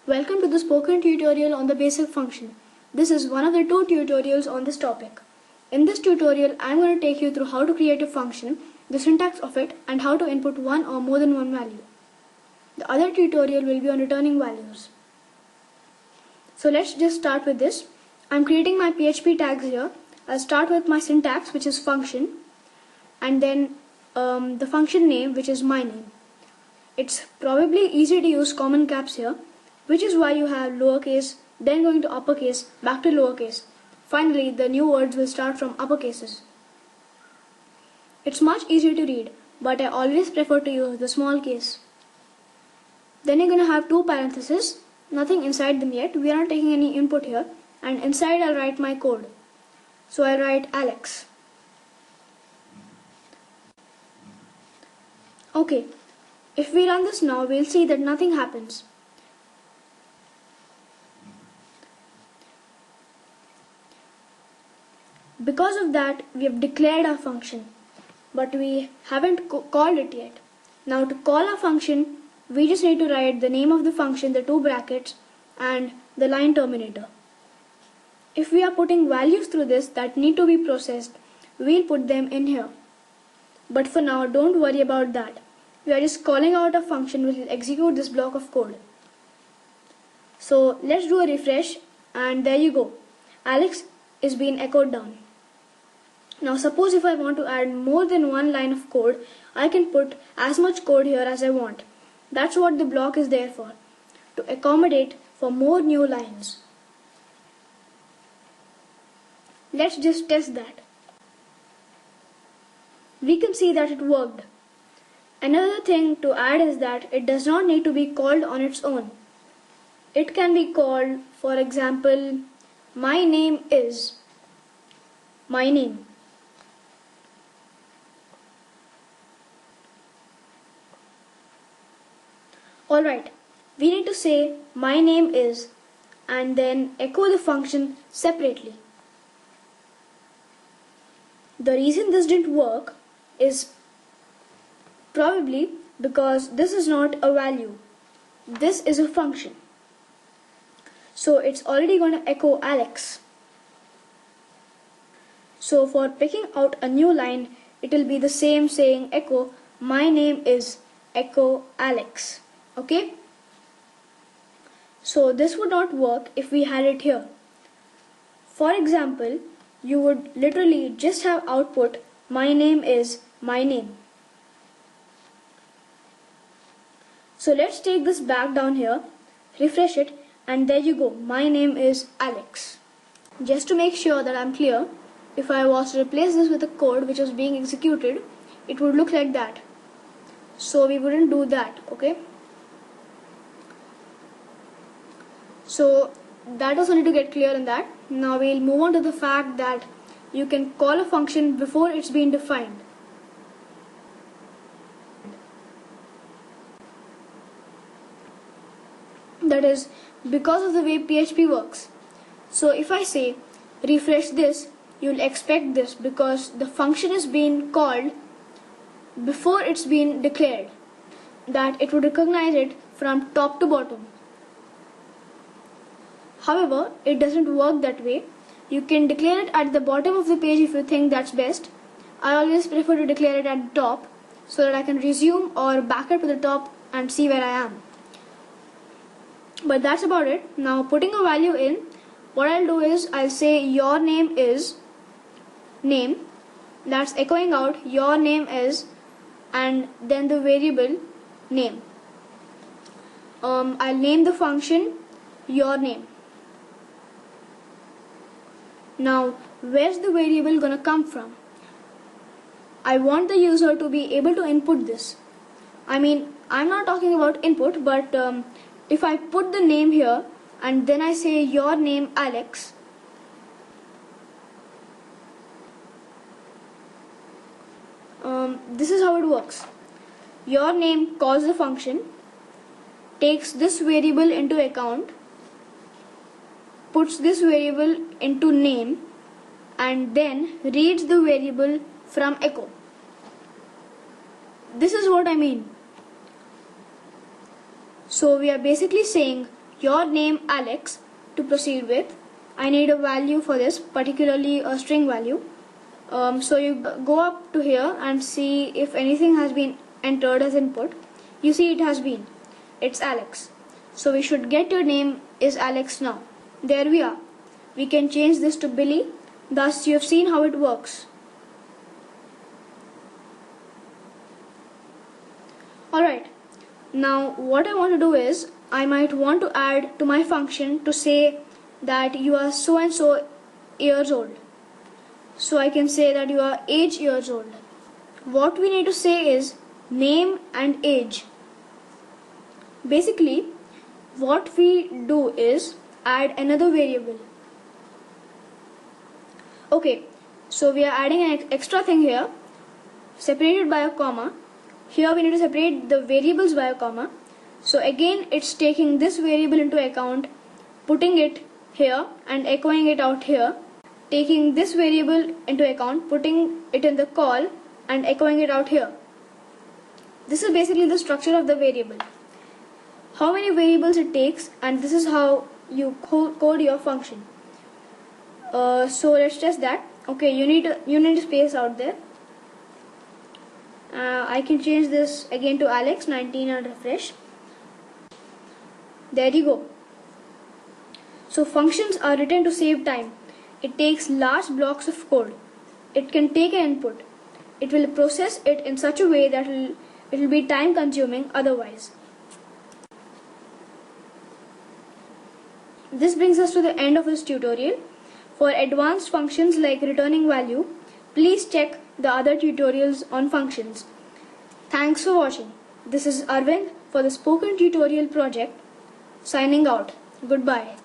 Welcome to the spoken tutorial on the basic function. This is one of the two tutorials on this topic. In this tutorial, I am going to take you through how to create a function, the syntax of it, and how to input one or more than one value. The other tutorial will be on returning values. So let's just start with this. I am creating my PHP tags here. I'll start with my syntax, which is function, and then the function name, which is my name. It's probably easy to use common caps here, which is why you have lowercase, then going to uppercase, back to lowercase. Finally, the new words will start from uppercases. It's much easier to read, but I always prefer to use the small case. Then you're going to have two parentheses, nothing inside them yet, we are not taking any input here, and inside I'll write my code. So I'll write Alex. Okay, if we run this now, we'll see that nothing happens. Because of that, we have declared our function, but we haven't called it yet. Now to call our function, we just need to write the name of the function, the two brackets, and the line terminator. If we are putting values through this that need to be processed, we'll put them in here. But for now, don't worry about that. We are just calling out a function which will execute this block of code. So let's do a refresh, and there you go. Alex is being echoed down. Now suppose if I want to add more than one line of code, I can put as much code here as I want. That's what the block is there for, to accommodate for more new lines. Let's just test that. We can see that it worked. Another thing to add is that it does not need to be called on its own. It can be called, for example, my name is my name. Alright, we need to say my name is and then echo the function separately. The reason this didn't work is probably because this is not a value. This is a function. So it's already going to echo Alex. So for picking out a new line, it will be the same saying echo my name is echo Alex. Okay? So this would not work if we had it here. For example, you would literally just have output my name is my name. So let's take this back down here, refresh it, and there you go, my name is Alex. Just to make sure that I'm clear, if I was to replace this with a code which was being executed, it would look like that. So we wouldn't do that, okay? So that was only to get clear in that. Now we'll move on to the fact that you can call a function before it's been defined. That is because of the way PHP works. So if I say refresh this, you'll expect this because the function is being called before it's been declared, that it would recognize it from top to bottom. However, it doesn't work that way. You can declare it at the bottom of the page if you think that's best. I always prefer to declare it at the top so that I can resume or back up to the top and see where I am. But that's about it. Now putting a value in, what I'll do is I'll say your name is name. That's echoing out your name is and then the variable name. I'll name the function your name. Now where's the variable gonna come from? I want the user to be able to input this. I mean, I'm not talking about input, but if I put the name here and then I say your name Alex, this is how it works. Your name calls the function, takes this variable into account, puts this variable into name, and then reads the variable from echo. This is what I mean. So we are basically saying your name Alex to proceed with. I need a value for this, particularly a string value. So you go up to here and see if anything has been entered as input. You see it has been. It's Alex. So we should get your name is Alex now. There we are. We can change this to Billy. Thus you have seen how it works. Alright, now what I want to do is I might want to add to my function to say that you are so and so years old. So I can say that you are age years old. What we need to say is name and age. Basically, what we do is add another variable. Okay, so we are adding an extra thing here, separated by a comma. Here we need to separate the variables by a comma. So again, it's taking this variable into account, putting it here and echoing it out here. Taking this variable into account, putting it in the call and echoing it out here. This is basically the structure of the variable. How many variables it takes, and this is how you code your function. So let's test that. Okay, you need space out there. I can change this again to Alex 19 and refresh. There you go. So functions are written to save time. It takes large blocks of code. It can take an input. It will process it in such a way that it will be time consuming otherwise. This brings us to the end of this tutorial. For advanced functions like returning value, please check the other tutorials on functions. Thanks for watching. This is Arvind for the Spoken Tutorial Project, signing out. Goodbye.